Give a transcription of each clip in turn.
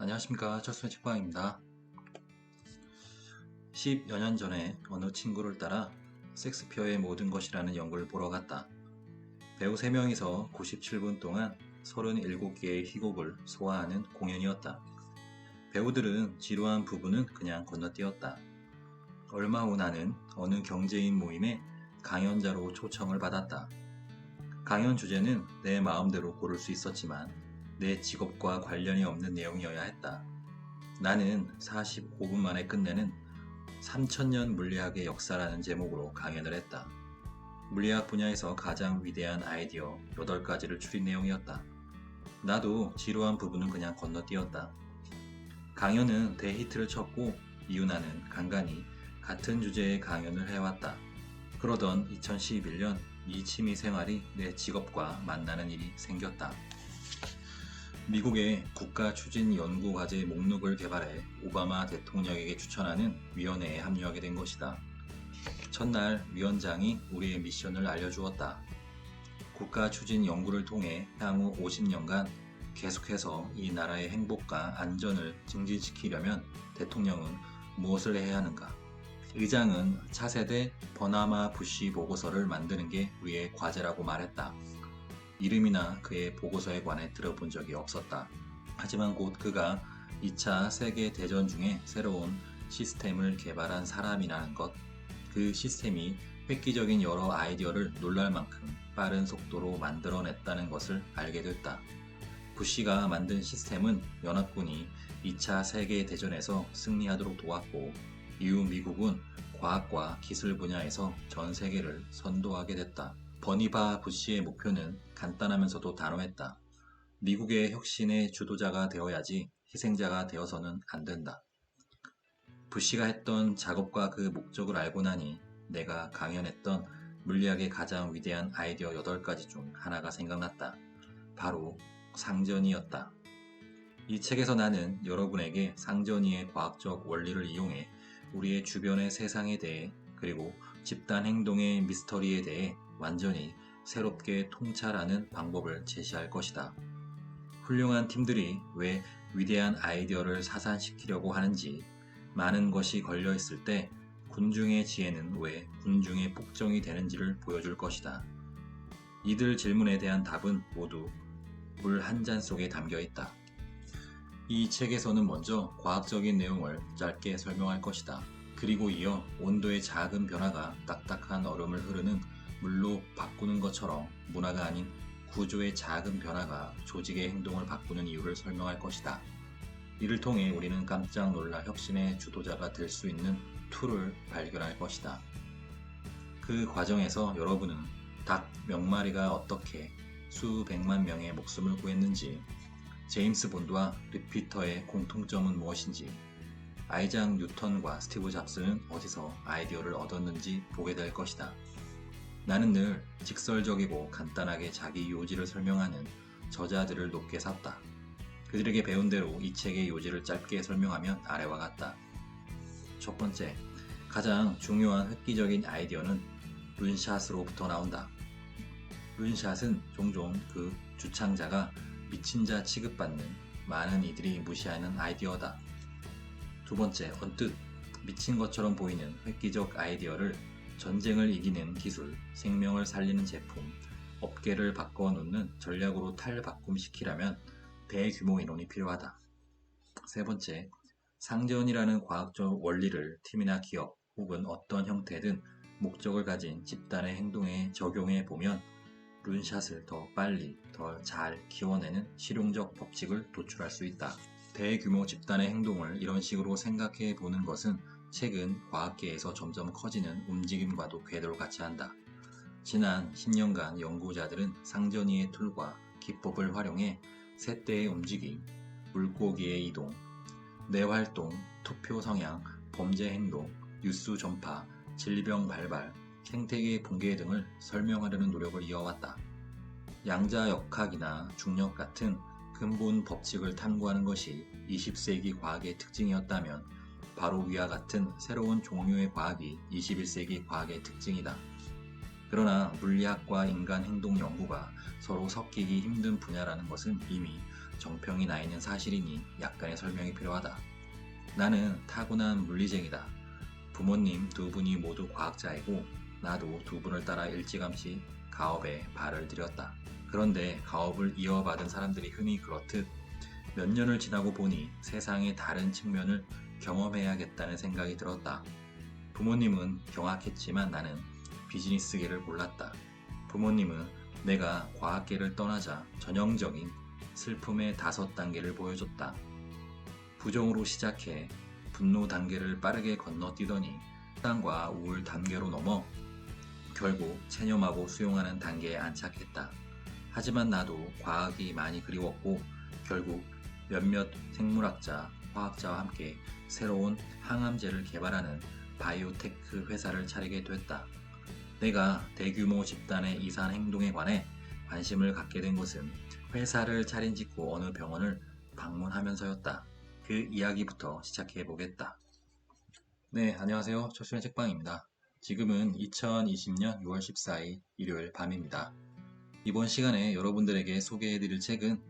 안녕하십니까, 철수의 책방입니다. 10여 년 전에 어느 친구를 따라 섹스피어의 모든 것이라는 연구를 보러 갔다. 배우 3명이서 97분 동안 37개의 희곡을 소화하는 공연이었다. 배우들은 지루한 부분은 그냥 건너뛰었다. 얼마 후 나는 어느 경제인 모임에 강연자로 초청을 받았다. 강연 주제는 내 마음대로 고를 수 있었지만 내 직업과 관련이 없는 내용이어야 했다. 나는 45분 만에 끝내는 3000년 물리학의 역사라는 제목으로 강연을 했다. 물리학 분야에서 가장 위대한 아이디어 8가지를 추린 내용이었다. 나도 지루한 부분은 그냥 건너뛰었다. 강연은 대히트를 쳤고 이후 나는 간간히 같은 주제의 강연을 해왔다. 그러던 2011년 이 취미 생활이 내 직업과 만나는 일이 생겼다. 미국의 국가추진연구과제 목록을 개발해 오바마 대통령에게 추천하는 위원회에 합류하게 된 것이다. 첫날 위원장이 우리의 미션을 알려주었다. 국가추진연구를 통해 향후 50년간 계속해서 이 나라의 행복과 안전을 증진시키려면 대통령은 무엇을 해야 하는가? 의장은 차세대 버나마 부시 보고서를 만드는 게 우리의 과제라고 말했다. 이름이나 그의 보고서에 관해 들어본 적이 없었다. 하지만 곧 그가 2차 세계대전 중에 새로운 시스템을 개발한 사람이라는 것, 그 시스템이 획기적인 여러 아이디어를 놀랄 만큼 빠른 속도로 만들어냈다는 것을 알게 됐다. 부시가 만든 시스템은 연합군이 2차 세계대전에서 승리하도록 도왔고, 이후 미국은 과학과 기술 분야에서 전 세계를 선도하게 됐다. 버니바 부시의 목표는 간단하면서도 단호했다. 미국의 혁신의 주도자가 되어야지 희생자가 되어서는 안 된다. 부시가 했던 작업과 그 목적을 알고 나니 내가 강연했던 물리학의 가장 위대한 아이디어 8가지 중 하나가 생각났다. 바로 상전이었다. 이 책에서 나는 여러분에게 상전이의 과학적 원리를 이용해 우리의 주변의 세상에 대해 그리고 집단 행동의 미스터리에 대해 완전히 새롭게 통찰하는 방법을 제시할 것이다. 훌륭한 팀들이 왜 위대한 아이디어를 사산시키려고 하는지, 많은 것이 걸려있을 때 군중의 지혜는 왜 군중의 폭정이 되는지를 보여줄 것이다. 이들 질문에 대한 답은 모두 물 한 잔 속에 담겨 있다. 이 책에서는 먼저 과학적인 내용을 짧게 설명할 것이다. 그리고 이어 온도의 작은 변화가 딱딱한 얼음을 흐르는 물로 바꾸는 것처럼 문화가 아닌 구조의 작은 변화가 조직의 행동을 바꾸는 이유를 설명할 것이다. 이를 통해 우리는 깜짝 놀라 혁신의 주도자가 될 수 있는 툴을 발견할 것이다. 그 과정에서 여러분은 닭 몇 마리가 어떻게 수백만 명의 목숨을 구했는지, 제임스 본드와 리피터의 공통점은 무엇인지, 아이작 뉴턴과 스티브 잡스는 어디서 아이디어를 얻었는지 보게 될 것이다. 나는 늘 직설적이고 간단하게 자기 요지를 설명하는 저자들을 높게 샀다. 그들에게 배운 대로 이 책의 요지를 짧게 설명하면 아래와 같다. 첫 번째, 가장 중요한 획기적인 아이디어는 룬샷으로부터 나온다. 룬샷은 종종 그 주창자가 미친 자 취급받는 많은 이들이 무시하는 아이디어다. 두 번째, 언뜻 미친 것처럼 보이는 획기적 아이디어를 전쟁을 이기는 기술, 생명을 살리는 제품, 업계를 바꿔놓는 전략으로 탈바꿈시키려면 대규모 인원이 필요하다. 세 번째, 상전이라는 과학적 원리를 팀이나 기업 혹은 어떤 형태든 목적을 가진 집단의 행동에 적용해 보면 룬샷을 더 빨리, 더 잘 키워내는 실용적 법칙을 도출할 수 있다. 대규모 집단의 행동을 이런 식으로 생각해 보는 것은 최근 과학계에서 점점 커지는 움직임과도 궤도를 같이 한다. 지난 10년간 연구자들은 상전이의 툴과 기법을 활용해 새떼의 움직임, 물고기의 이동, 뇌활동, 투표 성향, 범죄 행동, 뉴스 전파, 질병 발발, 생태계 붕괴 등을 설명하려는 노력을 이어왔다. 양자역학이나 중력 같은 근본 법칙을 탐구하는 것이 20세기 과학의 특징이었다면 바로 위와 같은 새로운 종류의 과학이 21세기 과학의 특징이다. 그러나 물리학과 인간 행동 연구가 서로 섞이기 힘든 분야라는 것은 이미 정평이 나 있는 사실이니 약간의 설명이 필요하다. 나는 타고난 물리쟁이다. 부모님 두 분이 모두 과학자이고 나도 두 분을 따라 일찌감치 가업에 발을 들였다. 그런데 가업을 이어받은 사람들이 흔히 그렇듯 몇 년을 지나고 보니 세상의 다른 측면을 경험해야겠다는 생각이 들었다. 부모님은 경악했지만 나는 비즈니스계를 골랐다. 부모님은 내가 과학계를 떠나자 전형적인 슬픔의 5단계를 보여줬다. 부정으로 시작해 분노 단계를 빠르게 건너뛰더니 불안과 우울 단계로 넘어 결국 체념하고 수용하는 단계에 안착했다. 하지만 나도 과학이 많이 그리웠고 결국 몇몇 생물학자, 화학자와 함께 새로운 항암제를 개발하는 바이오테크 회사를 차리게 됐다. 내가 대규모 집단의 이산 행동에 관해 관심을 갖게 된 것은 회사를 차린 직후 어느 병원을 방문하면서였다. 그 이야기부터 시작해 보겠다. 네, 안녕하세요. 초수의 책방입니다. 지금은 2020년 6월 14일 일요일 밤입니다. 이번 시간에 여러분들에게 소개해드릴 책은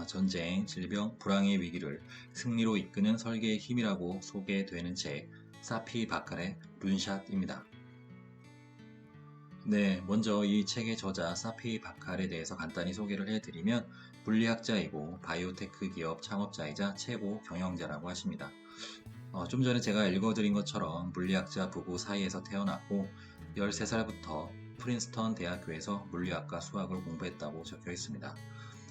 전쟁, 질병, 불황의 위기를 승리로 이끄는 설계의 힘이라고 소개되는 책 사피 바칼의 룬샷입니다. 네, 먼저 이 책의 저자 사피 바칼에 대해서 간단히 소개를 해드리면 물리학자이고 바이오테크 기업 창업자이자 최고 경영자라고 하십니다. 좀 전에 제가 읽어드린 것처럼 물리학자 부부 사이에서 태어났고 13살부터 프린스턴 대학교에서 물리학과 수학을 공부했다고 적혀 있습니다.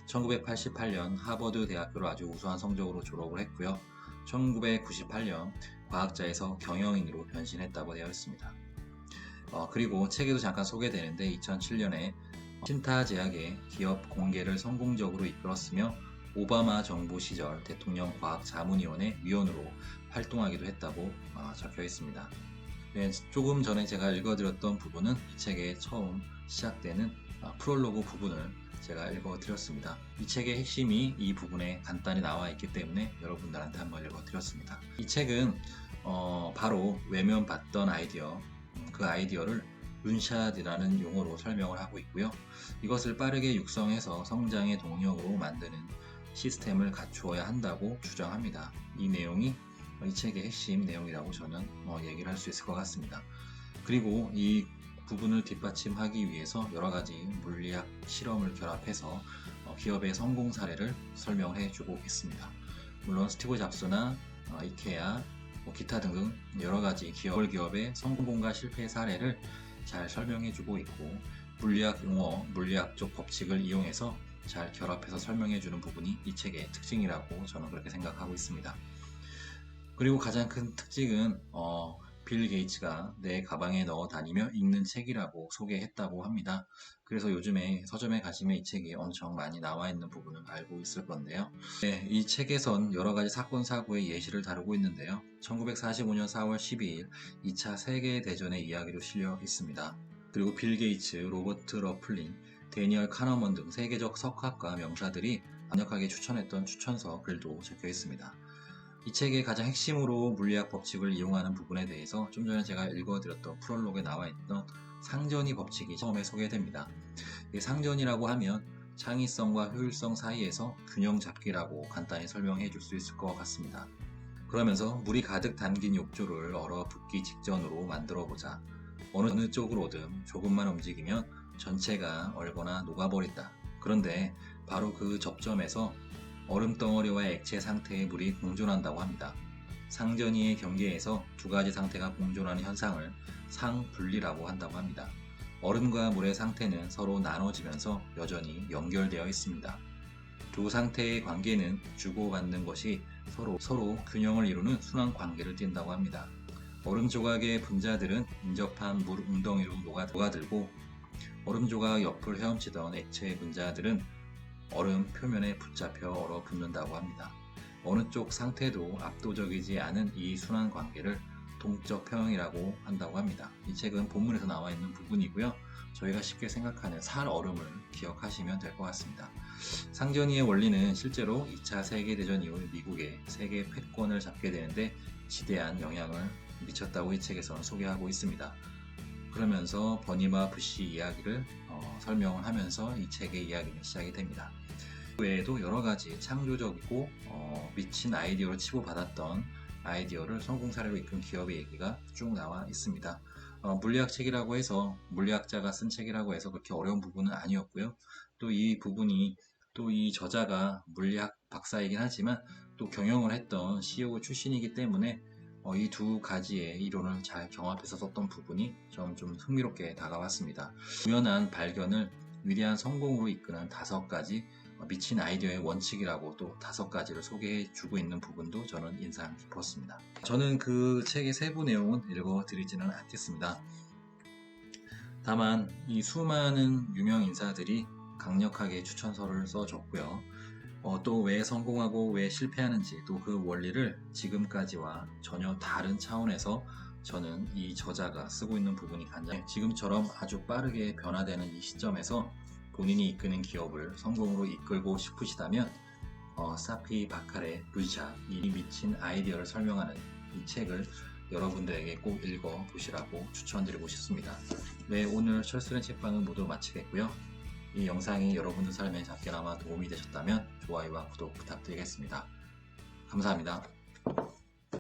1988년 하버드 대학교를 아주 우수한 성적으로 졸업을 했고요. 1998년 과학자에서 경영인으로 변신했다고 되어 있습니다. 그리고 책에도 잠깐 소개되는데 2007년에 신타제약의 기업 공개를 성공적으로 이끌었으며 오바마 정부 시절 대통령 과학자문위원회 위원으로 활동하기도 했다고 적혀 있습니다. 네, 조금 전에 제가 읽어드렸던 부분은 이 책의 처음 시작되는 프롤로그 부분을 제가 읽어드렸습니다. 이 책의 핵심이 이 부분에 간단히 나와 있기 때문에 여러분들한테 한번 읽어드렸습니다. 이 책은 바로 외면 받던 아이디어, 그 아이디어를 룬샷이라는 용어로 설명을 하고 있고요. 이것을 빠르게 육성해서 성장의 동력으로 만드는 시스템을 갖추어야 한다고 주장합니다. 이 내용이 이 책의 핵심 내용이라고 저는 얘기를 할 수 있을 것 같습니다. 그리고 이 부분을 뒷받침하기 위해서 여러 가지 물리학 실험을 결합해서 기업의 성공 사례를 설명을 해주고 있습니다. 물론 스티브 잡스나 이케아, 기타 등등 여러 가지 기업의 성공과 실패 사례를 잘 설명해주고 있고 물리학 용어, 물리학적 법칙을 이용해서 잘 결합해서 설명해주는 부분이 이 책의 특징이라고 저는 그렇게 생각하고 있습니다. 그리고 가장 큰 특징은 빌 게이츠가 내 가방에 넣어 다니며 읽는 책이라고 소개했다고 합니다. 그래서 요즘에 서점에 가시면 이 책이 엄청 많이 나와 있는 부분을 알고 있을 건데요. 네, 이 책에선 여러 가지 사건 사고의 예시를 다루고 있는데요. 1945년 4월 12일 2차 세계대전의 이야기로 실려 있습니다. 그리고 빌 게이츠, 로버트 러플린, 데니얼 카너먼 등 세계적 석학과 명사들이 강력하게 추천했던 추천서 글도 적혀 있습니다. 이 책의 가장 핵심으로 물리학 법칙을 이용하는 부분에 대해서 좀 전에 제가 읽어드렸던 프롤로그에 나와 있던 상전이 법칙이 처음에 소개됩니다. 이 상전이라고 하면 창의성과 효율성 사이에서 균형 잡기라고 간단히 설명해 줄 수 있을 것 같습니다. 그러면서 물이 가득 담긴 욕조를 얼어붙기 직전으로 만들어 보자. 어느 쪽으로든 조금만 움직이면 전체가 얼거나 녹아버린다. 그런데 바로 그 접점에서 얼음덩어리와 액체 상태의 물이 공존한다고 합니다. 상전이의 경계에서 두 가지 상태가 공존하는 현상을 상분리라고 한다고 합니다. 얼음과 물의 상태는 서로 나눠지면서 여전히 연결되어 있습니다. 두 상태의 관계는 주고받는 것이 서로 균형을 이루는 순환 관계를 띈다고 합니다. 얼음 조각의 분자들은 인접한 물 웅덩이로 녹아들고 얼음 조각 옆을 헤엄치던 액체의 분자들은 얼음 표면에 붙잡혀 얼어붙는다고 합니다. 어느 쪽 상태도 압도적이지 않은 이 순환 관계를 동적 평형이라고 한다고 합니다. 이 책은 본문에서 나와 있는 부분이고요. 저희가 쉽게 생각하는 살얼음을 기억하시면 될 것 같습니다. 상전이의 원리는 실제로 2차 세계대전 이후 미국의 세계 패권을 잡게 되는데 지대한 영향을 미쳤다고 이 책에서는 소개하고 있습니다. 그러면서 버니마 부시 이야기를 설명을 하면서 이 책의 이야기는 시작이 됩니다. 그 외에도 여러 가지 창조적이고 미친 아이디어를 치고받았던 아이디어를 성공 사례로 이끈 기업의 얘기가 쭉 나와 있습니다. 물리학 책이라고 해서 물리학자가 쓴 책이라고 해서 그렇게 어려운 부분은 아니었고요. 또 이 부분이 또 이 저자가 물리학 박사이긴 하지만 또 경영을 했던 CEO 출신이기 때문에 이 두 가지의 이론을 잘 경합해서 썼던 부분이 좀 흥미롭게 다가왔습니다. 우연한 발견을 위대한 성공으로 이끄는 5가지 미친 아이디어의 원칙이라고 또 5가지를 소개해 주고 있는 부분도 저는 인상 깊었습니다. 저는 그 책의 세부 내용은 읽어 드리지는 않겠습니다. 다만 이 수많은 유명 인사들이 강력하게 추천서를 써줬고요. 또 왜 성공하고 왜 실패하는지 또 그 원리를 지금까지와 전혀 다른 차원에서 저는 이 저자가 쓰고 있는 부분이 간장 지금처럼 아주 빠르게 변화되는 이 시점에서 본인이 이끄는 기업을 성공으로 이끌고 싶으시다면 사피 바칼의 루이차 이 미친 아이디어를 설명하는 이 책을 여러분들에게 꼭 읽어보시라고 추천드리고 싶습니다. 네, 오늘 철수는 책방은 모두 마치겠고요. 이 영상이 여러분들 삶에 잠깐나마 도움이 되셨다면 좋아요와 구독 부탁드리겠습니다. 감사합니다.